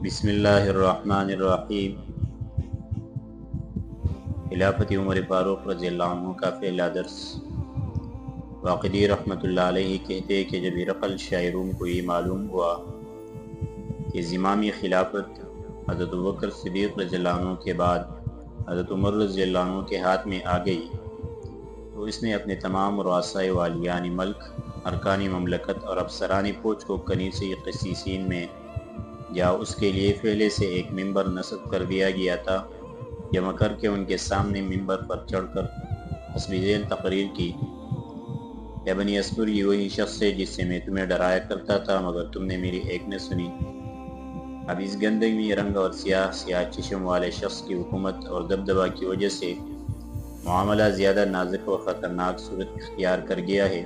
بسم اللہ الرحمن الرحیم۔ خلافت عمر فاروق رضی اللہ عنہ کا پہلا درس۔ واقدی رحمۃ اللہ علیہ کہتے کہ جب ہرقل شاہ روم کو یہ معلوم ہوا کہ زمامی خلافت حضرت ابوبکر صدیق رضی اللہ عنہ کے بعد حضرت عمر رضی اللہ عنہ کے ہاتھ میں آ گئی، تو اس نے اپنے تمام رؤسائے والیان ملک، ارکانی مملکت اور افسرانی فوج کو کنیسہ قسیسین میں یا اس کے لیے پہلے سے ایک ممبر نصب کر دیا گیا تھا، جمع کر کے ان کے سامنے ممبر پر چڑھ کر حسب ذیل تقریر کی: اے بنی اسفر، یہ وہی شخص ہے جس سے میں تمہیں ڈرایا کرتا تھا، مگر تم نے میری ایک نہ سنی۔ اب اس گندمی رنگ اور سیاہ سیاہ چشم والے شخص کی حکومت اور دبدبہ کی وجہ سے معاملہ زیادہ نازک و خطرناک صورت اختیار کر گیا ہے،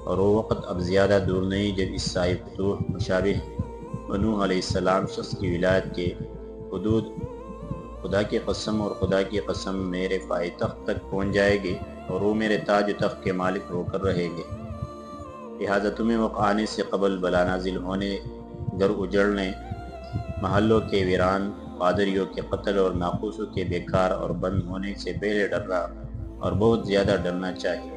اور وہ وقت اب زیادہ دور نہیں جب اس صاحب فتوح مشابہ نوح علیہ السلام شخص کی ولایت کے حدود خدا کی قسم اور خدا کی قسم میرے پائے تخت تک پہنچ جائے گی، اور وہ میرے تاج و تخت کے مالک ہو کر رہے گے۔ لہٰذا تمہیں وقت آنے سے قبل بلا نازل ہونے، گھر اجڑنے، محلوں کے ویران، پادریوں کے قتل اور ناقوسوں کے بیکار اور بند ہونے سے پہلے ڈرنا، اور بہت زیادہ ڈرنا چاہیے۔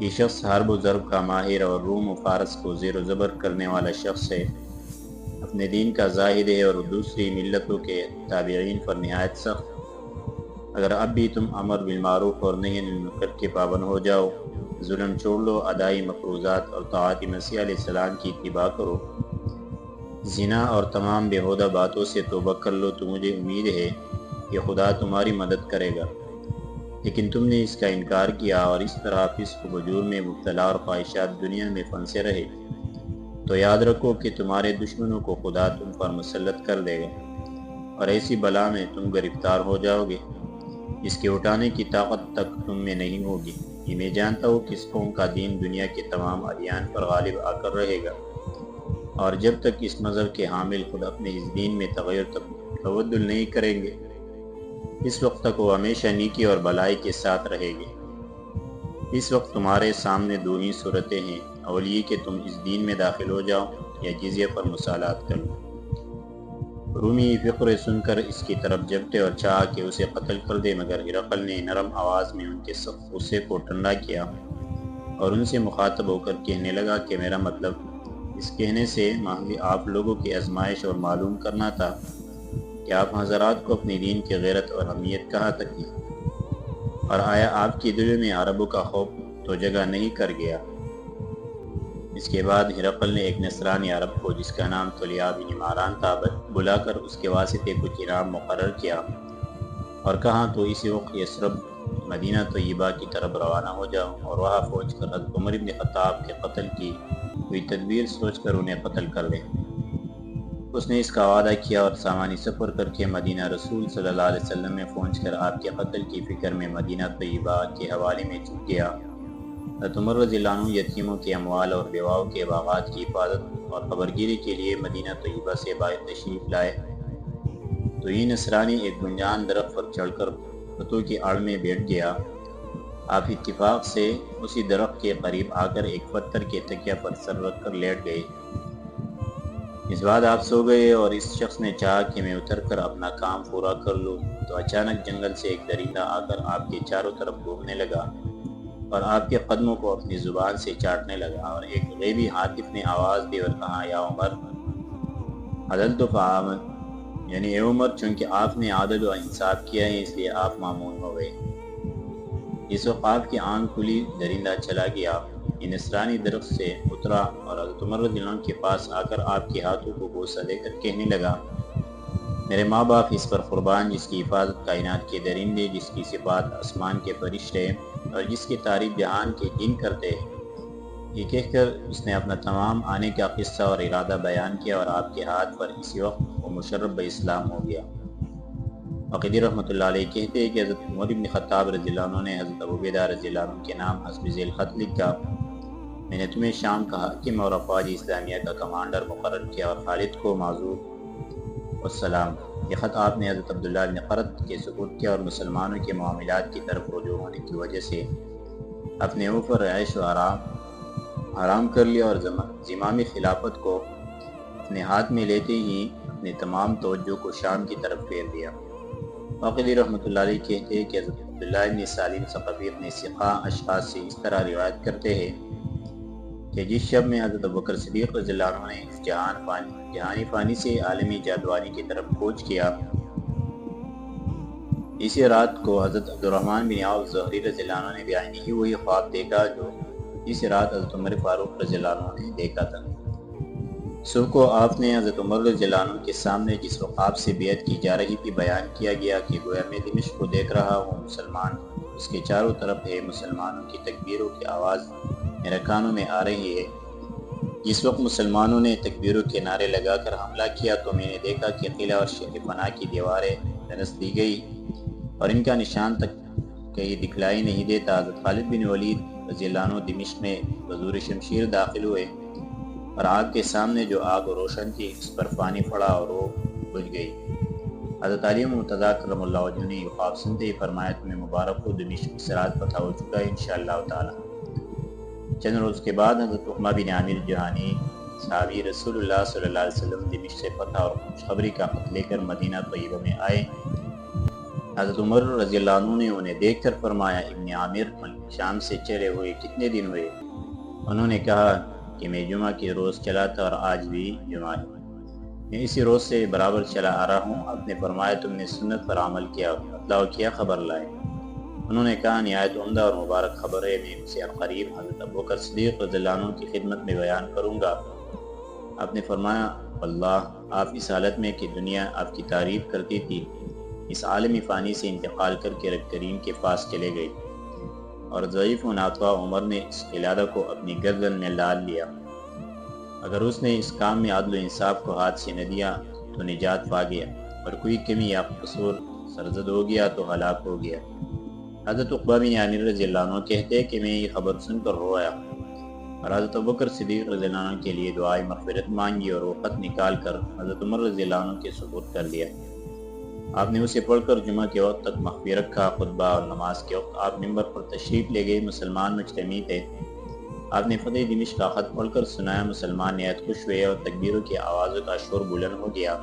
یہ شخص حرب و ضرب کا ماہر اور روم و فارس کو زیر و زبر کرنے والا شخص ہے، اپنے دین کا زاہد ہے اور دوسری ملتوں کے تابعین پر نہایت سخت۔ اگر اب بھی تم امر بالمعروف اور نہی عن المنکر کے پابند ہو جاؤ، ظلم چھوڑ لو، ادائی مفروضات اور طاعت مسیح علیہ السلام کی اتباع کرو، زنا اور تمام بیہودہ باتوں سے توبہ کر لو، تو مجھے امید ہے کہ خدا تمہاری مدد کرے گا۔ لیکن تم نے اس کا انکار کیا اور اس طرح فسق و فجور میں مبتلا اور خواہشات دنیا میں پھنسے رہے، تو یاد رکھو کہ تمہارے دشمنوں کو خدا تم پر مسلط کر دے گا، اور ایسی بلا میں تم گرفتار ہو جاؤ گے جس کے اٹھانے کی طاقت تک تم میں نہیں ہوگی۔ یہ میں جانتا ہوں کہ اس قوم کا دین دنیا کے تمام ادیان پر غالب آ کر رہے گا، اور جب تک اس مذہب کے حامل خود اپنے اس دین میں تغیر تبدل نہیں کریں گے، اس وقت تک وہ ہمیشہ نیکی اور بلائی کے ساتھ رہے گے۔ اس وقت تمہارے سامنے دو ہی صورتیں ہیں، اول یہ کہ تم اس دین میں داخل ہو جاؤ یا جزیہ پر مصالحت کر لو۔ رومی یہ فقرے سن کر اس کی طرف جھپٹے اور چاہا کہ اسے قتل کر دے، مگر ہرقل نے نرم آواز میں ان کے سخت غصے کو ٹھنڈا کیا اور ان سے مخاطب ہو کر کہنے لگا کہ میرا مطلب اس کہنے سے محض آپ لوگوں کی آزمائش اور معلوم کرنا تھا کہ آپ حضرات کو اپنے دین کی غیرت اور اہمیت کہاں تک ہے، اور آیا آپ کی دلوں میں عربوں کا خوف تو جگہ نہیں کر گیا؟ اس کے بعد ہرقل نے ایک نصرانی عرب کو جس کا نام طلیٰ بن ماران تھا بلا کر اس کے واسطے کچھ انعام مقرر کیا اور کہا تو اسی وقت یثرب مدینہ طیبہ کی طرف روانہ ہو جاؤ، اور وہاں پہنچ کر حضرت عمر بن خطاب کے قتل کی کوئی تدبیر سوچ کر انہیں قتل کر لیں۔ اس نے اس کا وعدہ کیا اور سامانی سفر کر کے مدینہ رسول صلی اللہ علیہ وسلم میں پہنچ کر آپ کے قتل کی فکر میں مدینہ طیبہ کے حوالے میں چھپ گیا۔ حضرت عمر رضی اللہ عنہ یتیموں کے اموال اور بیواؤں کے باغات کی حفاظت اور خبرگیری کے لیے مدینہ طیبہ سے باہر تشریف لائے، تو یہ نصرانی ایک گنجان درخت پر چڑھ کر فتوح کی آڑ میں بیٹھ گیا۔ آپ اتفاق سے اسی درخت کے قریب آ کر ایک پتھر کے تکیہ پر سر رکھ کر لیٹ گئے۔ اس بعد آپ سو گئے، اور اس شخص نے چاہا کہ میں اتر کر اپنا کام پورا کر لوں، تو اچانک جنگل سے ایک درندہ آ کر آپ کے چاروں طرف گھومنے لگا اور آپ کے قدموں کو اپنی زبان سے چاٹنے لگا، اور ایک غیبی ہاتف نے آواز دی اور کہا: یا عمر عدلت فآمن، یعنی اے عمر، چونکہ آپ نے عادل و انصاف کیا ہے اس لیے آپ مامون ہو گئے۔ اس وقت آپ کی آنکھ کھلی، درندہ چلا گیا، یہ نصرانی درخت سے اترا اور حضرت عمر رضی اللہ عنہ کے پاس آ کر آپ کے ہاتھوں کو بوسہ دے کر کہنے لگا: میرے ماں باپ اس پر قربان جس کی حفاظت کائنات کے درندے، جس کی صفات آسمان کے فرشتے اور جس کی تعریف جہان کے جن کرتے ہیں۔ یہ کہہ کر اس نے اپنا تمام آنے کا قصہ اور ارادہ بیان کیا، اور آپ کے ہاتھ پر اسی وقت وہ مشرف باسلام ہو گیا۔ واقدی رحمۃ اللہ علیہ کہتے ہیں کہ حضرت عمر بن خطاب رضی اللہ عنہ نے حضرت ابوعبیدہ رضی اللہ عنہ کے نام حسب ذیل خط لکھا: میں نے تمہیں شام کا حاکم اور افواج اسلامیہ کا کمانڈر مقرر کیا، اور خالد کو معذور والسلام۔ یہ خط آپ نے حضرت عبداللہ بن قرط کے سپرد کیا، اور مسلمانوں کے معاملات کی طرف رجوع ہونے کی وجہ سے اپنے اوپر عیش و آرام حرام کر لیا، اور زمامی خلافت کو اپنے ہاتھ میں لیتے ہی اپنے تمام توجہ کو شام کی طرف پھیر دیا۔ واقدی رحمۃ اللہ علیہ کہتے ہیں کہ حضرت عبداللہ بن سالم ثقفی اپنے ثقہ اشخاص سے اس طرح روایت کرتے ہیں کہ جس شب میں حضرت ابوبکر صدیق رضی اللہ عنہ نے اس جہانی فانی سے عالمی جادوانی کی طرف کوچ کیا، اسی رات کو حضرت عبدالرحمن بن عوف زہری رضی اللہ عنہ نے بعینہ ہی وہی خواب دیکھا جو اسی رات حضرت عمر فاروق رضی اللہ عنہ نے دیکھا تھا۔ صبح کو آپ نے حضرت عمر رضی اللہ عنہ کے سامنے جس خواب سے بیعت کی جا رہی تھی بیان کیا گیا کہ گویا میں دمشق کو دیکھ رہا ہوں، مسلمان اس کے چاروں طرف ہے، مسلمانوں کی تکبیروں کی آواز میرے کانوں میں آ رہی ہے۔ جس وقت مسلمانوں نے تکبیروں کے نعرے لگا کر حملہ کیا تو میں نے دیکھا کہ قلعہ اور شہر پناہ کی دیواریں دھنس دی گئی اور ان کا نشان تک کہیں دکھلائی نہیں دیتا۔ حضرت خالد بن ولید رضی اللہ عنہ دمشق میں بزور شمشیر داخل ہوئے اور آگ کے سامنے جو آگ روشن تھی اس پر پانی پڑا اور وہ بجھ گئی۔ حضرت علی مرتضیٰ کرم اللہ وجہہ نے یہ خواب سنتے ہی فرمایا تمہیں مبارک ہو، دمشق سے رات فتح ہو چکا ہے انشاءاللہ تعالی۔ چند روز کے بعد حضرت عقبہ بن عامر جہانی صحابی رسول اللہ صلی اللہ علیہ وسلم دمشق سے فتح اور خوشخبری کا خط لے کر مدینہ طیبہ میں آئے۔ حضرت عمر رضی اللہ عنہ نے انہیں دیکھ کر فرمایا ابن عامر شام سے چلے ہوئے کتنے دن ہوئے؟ انہوں نے کہا کہ میں جمعہ کے روز چلا تھا اور آج بھی جمعہ ہے، میں اسی روز سے برابر چلا آ رہا ہوں۔ آپ نے فرمایا تم نے سنت پر عمل کیا، بتلاؤ کیا خبر لائے؟ انہوں نے کہا نہایت عمدہ اور مبارک خبر ہے، میں اسے عنقریب حضرت ابوبکر صدیق رضی اللہ عنہ کی خدمت میں بیان کروں گا۔ آپ نے فرمایا اللہ، آپ اس حالت میں کہ دنیا آپ کی تعریف کرتی تھی اس عالمی فانی سے انتقال کر کے رب کریم کے پاس چلے گئی، اور ضعیف و ناتواں عمر نے اس قلادہ کو اپنی گردن میں ڈال لیا۔ اگر اس نے اس کام میں عدل و انصاف کو ہاتھ سے نہ دیا تو نجات پا گیا، اور کوئی کمی یا قصور سرزد ہو گیا تو ہلاک ہو گیا۔ حضرت عقبہ بن عامر رضی اللہ عنہ کہتے کہ میں یہ خبر سن کر رویا اور حضرت ابوبکر صدیق رضی اللہ عنہ کے لیے دعائے مغفرت مانگی اور وہ خط نکال کر حضرت عمر رضی اللہ عنہ کے سپرد کر دیا۔ آپ نے اسے پڑھ کر جمعہ کے وقت تک مخفی رکھا۔ خطبہ اور نماز کے وقت آپ منبر پر تشریف لے گئے، مسلمان مجتمع تھے۔ آپ نے فتح دمشق کا خط پڑھ کر سنایا، مسلمان نہایت خوش ہوئے اور تکبیروں کی آوازوں کا شور بلند ہو گیا۔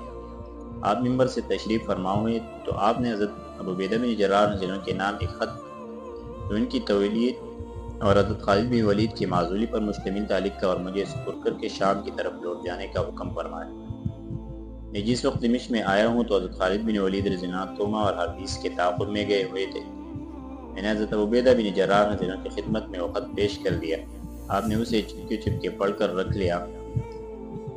آپ منبر سے تشریف فرما ہوئے تو آپ نے حضرت ابو عبیدہ بن جراح رضی اللہ عنہ کے نام ایک خط جو ان کی تولیت اور حضرت خالد بن ولید کی معزولی پر مشتمل تھا لکھا اور مجھے سپرد کر کے شام کی طرف لوٹ جانے کا حکم فرمایا۔ میں جس وقت دمشق میں آیا ہوں تو حضرت خالد بن ولید رضی اللہ عنہ تومہ اور حدیث کے تعاقب میں گئے ہوئے تھے۔ میں نے حضرت ابو عبیدہ بن جراح رضی اللہ عنہ کی خدمت میں وہ خط پیش کر دیا۔ آپ نے اسے چپکے کے پڑھ کر رکھ لیا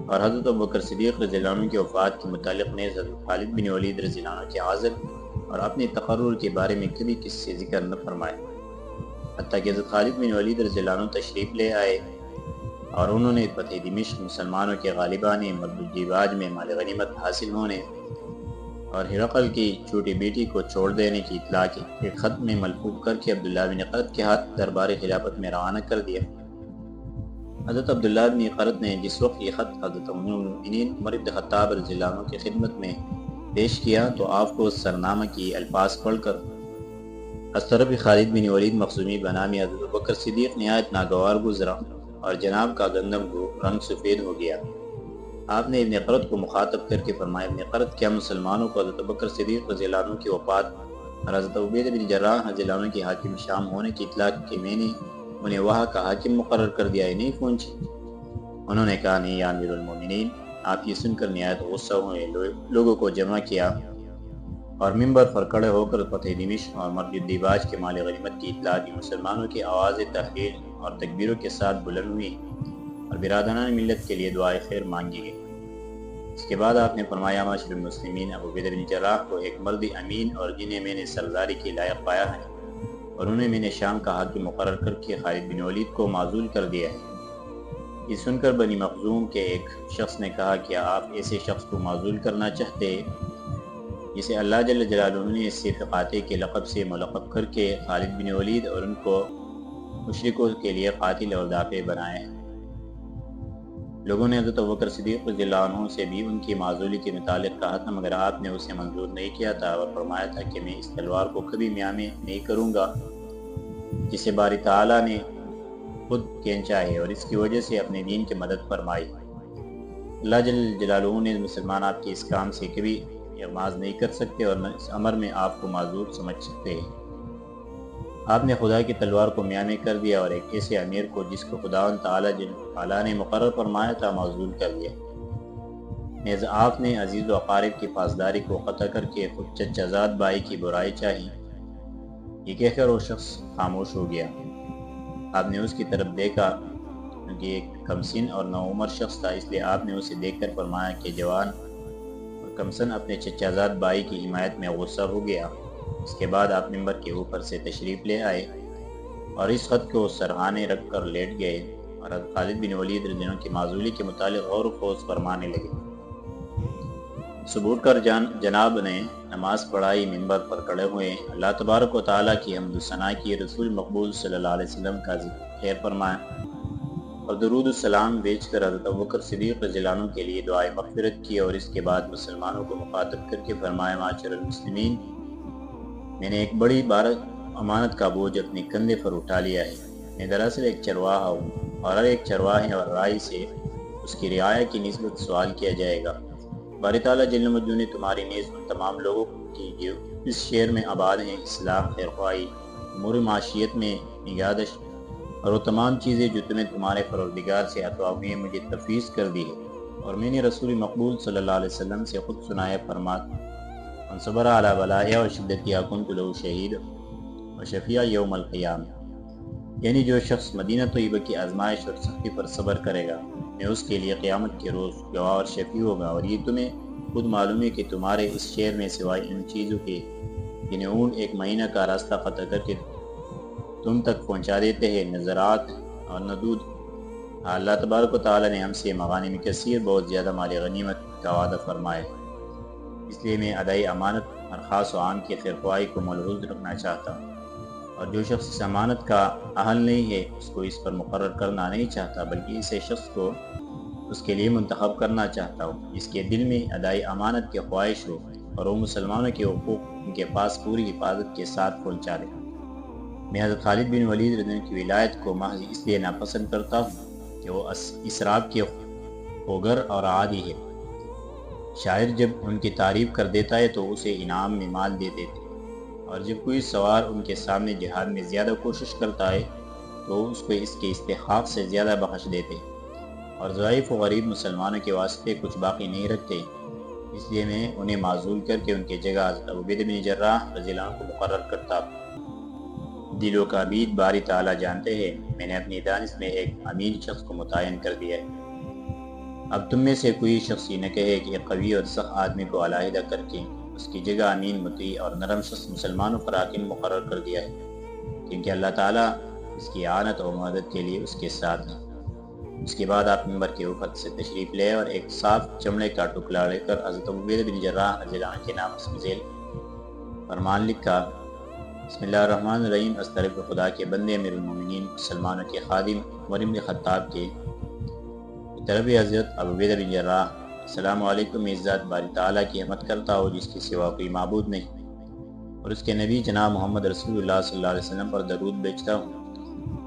اور حضرت ابوبکر صدیق رضی اللہ عنہ کی وفات کے متعلق نیز حضرت خالد بن ولید رضی اللہ عنہ کے عزل اور اپنے تقرر کے بارے میں کبھی کسی سے ذکر نہ فرمائے، حتیٰ کہ حضرت خالد بن ولید رضی اللہ عنہ تشریف لے آئے اور انہوں نے فتح دمشق، مسلمانوں کے غالبانے، مرد الجیباج میں مال غنیمت حاصل ہونے اور ہرقل کی چھوٹی بیٹی کو چھوڑ دینے کی اطلاع کی ایک خط میں ملفوف کر کے عبداللہ بن قرط کے ہاتھ دربار خلافت میں روانہ کر دیا۔ حضرت عبداللہ بن قرط نے جس وقت یہ خط حضرت ام المؤمنین عمر بن خطاب رضی اللہ عنہ کی خدمت میں پیش کیا تو آپ کو سرنامہ کی الفاظ پڑھ کر از طرف خالد بن ولید مخزومی بنامی حضرت ابوبکر صدیق نہایت ناگوار گزرا اور جناب کا گندم کو رنگ سفید ہو گیا۔ آپ نے ابن قرط کو مخاطب کر کے فرمایا ابن قرط، کیا مسلمانوں کو حضرت ابوبکر صدیق رضی اللہ عنہ کی وفات اور حضرت عبیدہ بن جراح رضی اللہ عنہ کی حاکم شام ہونے کی اطلاع کہ میں نے انہیں وہاں کا حاکم مقرر کر دیا ہے نہیں پہنچی؟ انہوں نے کہا نہیں یا امیر المومنین۔ آپ یہ سن کر نہایت غصہ ہوئے، لوگوں کو جمع کیا اور منبر پر کھڑے ہو کر فتح دمشق اور مرد الدیباج کے مال غنیمت کی اطلاع دی۔ مسلمانوں کی آواز تحلیل اور تکبیروں کے ساتھ بلند ہوئی اور برادران ملت کے لیے دعائے خیر مانگی گئی۔ اس کے بعد آپ نے فرمایا معاشر المسلمین، ابو عبیدہ بن جراح کو ایک مرد امین اور جنہیں میں نے سرداری کی لائق پایا ہے اور انہیں میں نے شام کا حاکم مقرر کر کے خالد بن ولید کو معزول کر دیا ہے۔ یہ سن کر بنی مخزوم کے ایک شخص نے کہا کیا آپ ایسے شخص کو معزول کرنا چاہتے جسے اللہ جل جلالہ نے سیف قاطع کے لقب سے ملقب کر کے خالد بن ولید اور ان کو مشرکوں کے لیے قاتل اور دافع بنائے ہیں؟ لوگوں نے حضرت ابوبکر صدیق رضی اللہ عنہ سے بھی ان کی معزولی کے متعلق کہا تھا، مگر آپ نے اسے منظور نہیں کیا تھا اور فرمایا تھا کہ میں اس تلوار کو کبھی میاں میں نہیں کروں گا جسے باری تعالیٰ نے خود کھینچا ہے اور اس کی وجہ سے اپنے دین کی مدد فرمائی۔ اللہ جل جلالہ نے مسلمان آپ کے اس کام سے کبھی اغماض نہیں کر سکتے اور نہ اس امر میں آپ کو معذور سمجھ سکتے ہیں۔ آپ نے خدا کی تلوار کو میاں میں کر دیا اور ایک ایسے امیر کو جس کو خداوند تعالیٰ نے مقرر فرمایا تھا معزول کر دیا۔ نیز آپ نے عزیز و اقارب کی پاسداری کو قطع کر کے خود چچا زاد بھائی کی برائی چاہی۔ یہ کہہ کر وہ شخص خاموش ہو گیا۔ آپ نے اس کی طرف دیکھا کہ ایک کمسن اور نوعمر شخص تھا، اس لیے آپ نے اسے دیکھ کر فرمایا کہ جوان اور کمسن اپنے چچا زاد بھائی کی حمایت میں غصہ ہو گیا۔ اس کے بعد آپ ممبر کے اوپر سے تشریف لے آئے اور اس خط کو سرہانے رکھ کر لیٹ گئے اور حضرت خالد بن ولید رضی اللہ عنہ کی معزولی کے متعلق غور و خوض فرمانے لگے۔ صبح اٹھ کر جناب نے نماز پڑھائی، ممبر پر کھڑے ہوئے، اللہ تبارک و تعالیٰ کی حمد و ثنا کی، رسول مقبول صلی اللہ علیہ وسلم کا ذکر خیر فرمایا اور درود السلام بیچ کر حضرت ابوبکر صدیق رضی اللہ عنہ کے لیے دعائے مغفرت کی اور اس کے بعد مسلمانوں کو مخاطب کر کے فرمایا، معاشر المسلمین، میں نے ایک بڑی امانت کا بوجھ اپنے کندھے پر اٹھا لیا ہے۔ میں دراصل ایک چرواہا ہوں اور ہر ایک چرواہے اور راعی سے اس کی رعایا کی نسبت سوال کیا جائے گا۔ باری تعالیٰ جل مجدہ نے تمہاری نیز ان تمام لوگوں کی جو اس شہر میں آباد ہیں اصلاح، خیرخواہی، امور معاشیت میں نگہداشت اور وہ تمام چیزیں جو تمہیں تمہارے پروردگار سے عطا ہوئی ہیں مجھے تفویض کر دی ہے، اور میں نے رسول مقبول صلی اللہ علیہ وسلم سے خود سنایا فرمات من صبر علی بلائها وشدتها كنت له شہید وشفیع یوم القیامہ، یعنی جو شخص مدینہ طیبہ کی آزمائش اور سختی پر صبر کرے گا میں اس کے لیے قیامت کے روز گواہ اور شفیع ہوگا۔ اور یہ تمہیں خود معلوم ہے کہ تمہارے اس شہر میں سوائے ان چیزوں کے جنہیں اونٹ ایک مہینہ کا راستہ قطع کر کے تم تک پہنچا دیتے ہیں، نظرات اور ندود، اللہ تبارک و تعالیٰ نے ہم سے مغانم کثیر بہت زیادہ مال غنیمت کا وعدہ فرمایا ہے۔ اس لیے میں ادائی امانت اور خاص و عام کی خیرخواہی کو ملحوظ رکھنا چاہتا ہوں، اور جو شخص اس امانت کا اہل نہیں ہے اس کو اس پر مقرر کرنا نہیں چاہتا، بلکہ اسے شخص کو اس کے لیے منتخب کرنا چاہتا ہوں جس کے دل میں ادائی امانت کی خواہش ہو اور وہ مسلمانوں کے حقوق ان کے پاس پوری حفاظت کے ساتھ پہنچا دے۔ میں حضرت خالد بن ولید رضی اللہ عنہ کی ولایت کو محض اس لیے ناپسند کرتا ہوں کہ وہ اسراف کے خوگر اور عادی ہے۔ شاعر جب ان کی تعریف کر دیتا ہے تو اسے انعام میں مال دے دیتے، اور جب کوئی سوار ان کے سامنے جہاد میں زیادہ کوشش کرتا ہے تو اس کو اس کے استحقاق سے زیادہ بخش دیتے، اور ضعیف و غریب مسلمانوں کے واسطے کچھ باقی نہیں رکھتے۔ اس لیے میں انہیں معزول کر کے ان کی جگہ حضرت عبیدہ بن جراح رضی اللہ عنہ کو مقرر کرتا ہوں۔ دلوں کا بید باری تعالیٰ جانتے ہیں، میں نے اپنی دانش میں ایک امین شخص کو متعین کر دیا ہے۔ اب تم میں سے کوئی شخص یہ نہ کہے کہ ایک قوی اور سخت آدمی کو علیحدہ کر کے اس کی جگہ امین، مطیع اور نرم شخص مسلمانوں پر حاکم مقرر کر دیا ہے، کیونکہ اللہ تعالیٰ اس کی اعانت اور مدد کے لیے اس کے ساتھ ہے۔ اس کے بعد آپ ممبر کے اوپر سے تشریف لے اور ایک صاف چمڑے کا ٹکڑا لے کر حضرت عبیدہ بن جراح رضی اللہ عنہ کے نام سے ذیل فرمان لکھا، بسم اللہ الرحمن الرحیم، از طرف خدا کے بندے امیر المومنین مسلمانوں کے خادم عمر بن خطاب کے طرف حضرت عبیدہ بن جراح، السلام علیکم، میں ذات باری تعالیٰ کی حمد کرتا ہوں جس کے سوا کوئی معبود نہیں، اور اس کے نبی جناب محمد رسول اللہ صلی اللہ علیہ وسلم پر درود بیچتا ہوں۔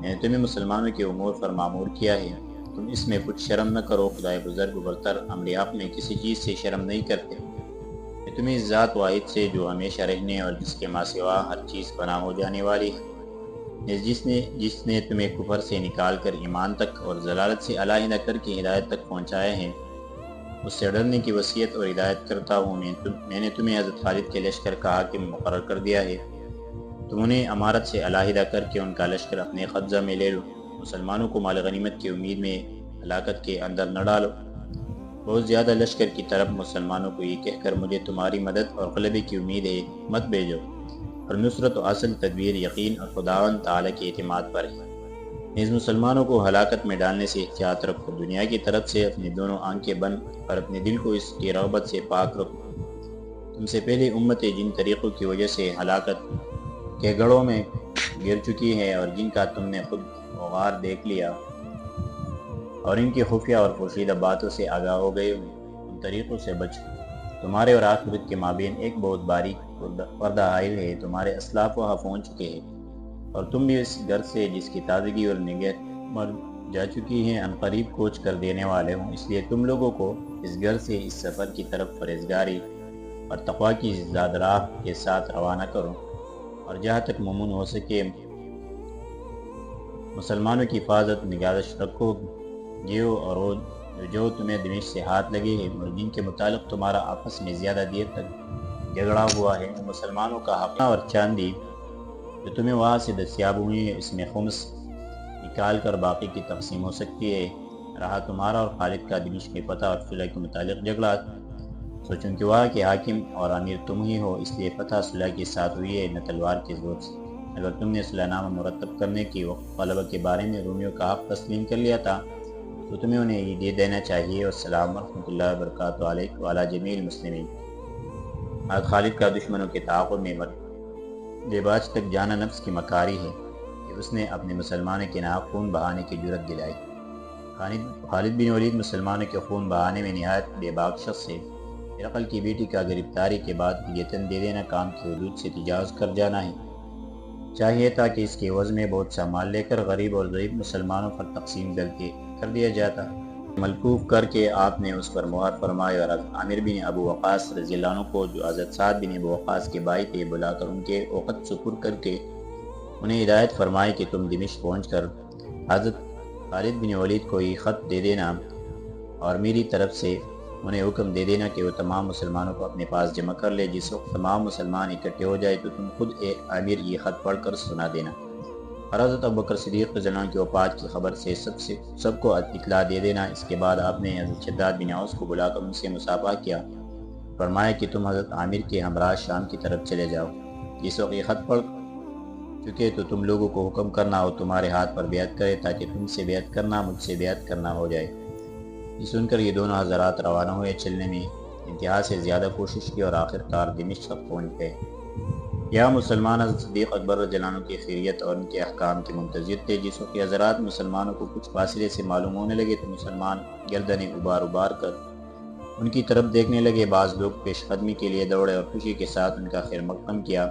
میں نے تمہیں مسلمانوں کے امور پر معمور کیا ہے، تم اس میں کچھ شرم نہ کرو، خدائے بزرگ و برتر امر حق میں کسی چیز سے شرم نہیں کرتے۔ میں تمہیں اس ذات واحد سے جو ہمیشہ رہنے اور جس کے ماں سوا ہر چیز پناہ ہو جانے والی ہے، جس نے تمہیں کفر سے نکال کر ایمان تک اور ضلالت سے علیحدہ کر کے ہدایت تک پہنچائے ہیں، اس سے ڈرنے کی وصیت اور ہدایت کرتا ہوں۔ میں نے تمہیں حضرت خالد کے لشکر کا حاکم مقرر کر دیا ہے، تم انہیں امارت سے علیحدہ کر کے ان کا لشکر اپنے قبضہ میں لے لو، مسلمانوں کو مال غنیمت کی امید میں ہلاکت کے اندر نہ ڈالو۔ بہت زیادہ لشکر کی طرف مسلمانوں کو یہ کہہ کر مجھے تمہاری مدد اور غلبے کی امید ہے مت بھیجو، اور نصرت و اصل تدبیر یقین اور خداوند تعالیٰ کے اعتماد پر ہے۔ نیز مسلمانوں کو ہلاکت میں ڈالنے سے احتیاط رکھو، دنیا کی طرف سے اپنی دونوں آنکھیں بند اور اپنے دل کو اس کی رغبت سے پاک رکھو۔ تم سے پہلے امتیں جن طریقوں کی وجہ سے ہلاکت کے گڑھوں میں گر چکی ہیں اور جن کا تم نے خود غار دیکھ لیا اور ان کی خفیہ اور پوشیدہ باتوں سے آگاہ ہو گئے، ان طریقوں سے بچو۔ تمہارے اور آخرت کے مابین ایک بہت باریک پردہ حائل ہے، تمہارے اسلاف وہاں پہنچ چکے ہیں، اور تم بھی اس گھر سے جس کی تازگی اور جا چکی ہیں، عنقریب کوچ کر دینے والے ہوں، اس لیے تم لوگوں کو اس گھر سے اس سفر کی طرف پرہیزگاری اور تقوی کی زاد راہ کے ساتھ روانہ کرو، اور جہاں تک ممکن ہو سکے مسلمانوں کی حفاظت نگہداشت رکھو، جیو اور جو تمہیں دمشق سے ہاتھ لگے ہیں اور جن کے متعلق تمہارا آپس میں زیادہ دیر تک جھگڑا ہوا ہے، وہ مسلمانوں کا حق اور چاندی جو تمہیں وہاں سے دستیاب ہوئی ہے اس میں خمس نکال کر باقی کی تقسیم ہو سکتی ہے۔ رہا تمہارا اور خالد کا دمشق میں فتح اور صلح کے متعلق جھگڑا، چونکہ وہاں کے حاکم اور امیر تم ہی ہو، اس لیے فتح صلح کے ساتھ ہوئی ہے، نہ تلوار کے زور سے۔ اگر تم نے صلح نامہ مرتب کرنے کی وقت غلبہ کے بارے میں رومیوں کا حق تسلیم کر لیا تھا تو تمہیں انہیں یہ دے دینا چاہیے۔ والسلام ورحمۃ اللہ وبرکاتہ علیکم وعلی جمیع المسلمین۔ آج خالد کا دشمنوں کے تعاقب میں دیباج تک جانا نفس کی مکاری ہے کہ اس نے اپنے مسلمانوں کے ناحق خون بہانے کی جرت دلائی۔ خالد بن ولید مسلمانوں کے خون بہانے میں نہایت بے باک شخص ہے۔ ہرقل کی بیٹی کا گرفتاری کے بعد دیتاً دے دینا کام کی حدود سے تجاوز کر جانا ہے۔ چاہیے تھا کہ اس کے عوض میں بہت سا مال لے کر غریب اور ضعیف مسلمانوں پر تقسیم کر دیا جاتا۔ ملکوف کر کے آپ نے اس پر مہر فرمائی اور حضرت عامر بن ابو وقاص رضی اللہ عنہ کو، جو حضرت سعد بن ابو وقاص کے بھائی تھے، بلا کر ان کے وقت سپر کر کے انہیں ہدایت فرمائی کہ تم دمشق پہنچ کر حضرت خالد بن ولید کو یہ خط دے دینا اور میری طرف سے انہیں حکم دے دینا کہ وہ تمام مسلمانوں کو اپنے پاس جمع کر لے۔ جس وقت تمام مسلمان اکٹھے ہو جائے تو تم خود عامر یہ خط پڑھ کر سنا دینا، اور حضرت ابوبکر صدیق رضی اللہ عنہ کی وفات کی خبر سے سب کو اطلاع دے دینا۔ اس کے بعد آپ نے حضرت شداد بن اوس کو بلا کر ان سے مصافحہ کیا، فرمایا کہ تم حضرت عامر کے ہمراہ شام کی طرف چلے جاؤ۔ جس وقت یہ خط پڑھ چکے تو تم لوگوں کو حکم کرنا اور تمہارے ہاتھ پر بیعت کرے تاکہ تم سے بیعت کرنا مجھ سے بیعت کرنا ہو جائے۔ یہ سن کر یہ دونوں حضرات روانہ ہوئے، چلنے میں انتہا سے زیادہ کوشش کی اور آخرکار دمشق تک پہنچ گئے۔ یہاں مسلمان حضرت صدیق اکبر رضی اللہ عنہ کی خیریت اور ان کے احکام کے منتظر تھے۔ جس وقت حضرات مسلمانوں کو کچھ فاصلے سے معلوم ہونے لگے تو مسلمان گردنیں ابار کر ان کی طرف دیکھنے لگے۔ بعض لوگ پیش قدمی کے لیے دوڑے اور خوشی کے ساتھ ان کا خیر مقدم کیا۔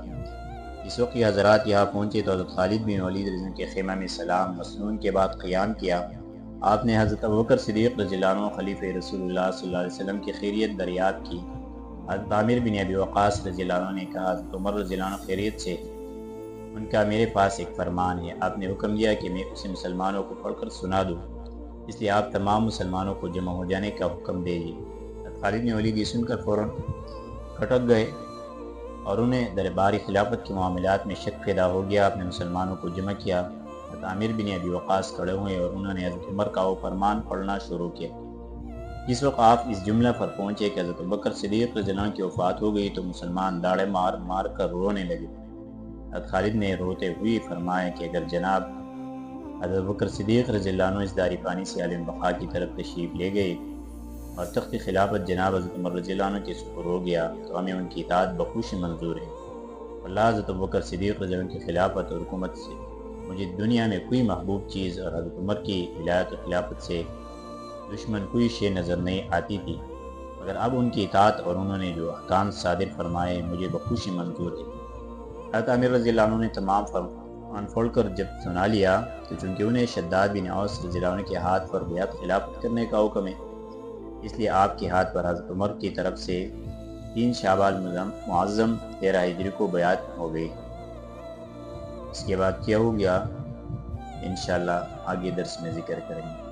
اس وقت یہ حضرات یہاں پہنچے تو حضرت خالد بن ولید رضی اللہ عنہ کے خیمہ میں سلام مسنون کے بعد قیام کیا۔ آپ نے حضرت ابوبکر صدیق رضی اللہ عنہ خلیفہ رسول اللہ صلی اللہ علیہ وسلم کی خیریت دریافت کی۔ حضرت عامر بن ابی وقاص رضی اللہ عنہ نے کہا، حضرت عمر رضی اللہ عنہ خیریت سے؟ ان کا میرے پاس ایک فرمان ہے۔ آپ نے حکم دیا کہ میں اسے مسلمانوں کو پڑھ کر سنا دوں، اس لیے آپ تمام مسلمانوں کو جمع ہو جانے کا حکم دیجیے۔ حضرت خالد بن ولید یہ سن کر فوراً کھٹک گئے اور انہیں درباری خلافت کے معاملات میں شک پیدا ہو گیا۔ آپ نے مسلمانوں کو جمع کیا۔ حضرت عامر بن ابی وقاص کھڑے ہوئے اور انہوں نے حضرت عمر کا وہ فرمان پڑھنا شروع کیا۔ جس وقت آپ اس جملہ پر پہنچے کہ حضرت ابوبکر صدیق رضی اللہ عنہ کی وفات ہو گئی تو مسلمان داڑے مار کر رونے لگے۔ حضرت خالد نے روتے ہوئے فرمایا کہ اگر جناب حضرت ابوبکر صدیق رضی اللہ عنہ اس داری پانی سے عالم بقا کی طرف تشریف لے گئے اور تخت خلافت جناب حضرت عمر رضی اللہ عنہ کے سپرد ہو گیا تو ہمیں ان کی اطاعت بخوشی منظور ہے۔ اللہ حضرت ابوبکر صدیق رضی اللہ عنہ کی خلافت اور حکومت سے مجھے دنیا میں کوئی محبوب چیز اور حضرت عمر کی ولایت و خلافت سے دشمن کوئی شے نظر نہیں آتی تھی، مگر اب ان کی اطاعت اور انہوں نے جو احکام صادر فرمائے مجھے بخوشی منظور ہے۔ حضرت عامر رضی اللہ عنہ نے تمام فرمان پڑھ کر جب سنا لیا تو چونکہ انہیں شداد بن اوس رضی اللہ عنہ کے ہاتھ پر بیعت خلافت کرنے کا حکم ہے، اس لیے آپ کے ہاتھ پر حضرت عمر کی طرف سے 3 شعبان معظم 13 ہجری کو بیعت ہو گئی۔ اس کے بعد کیا ہو گیا انشاءاللہ آگے درس میں ذکر کریں گے۔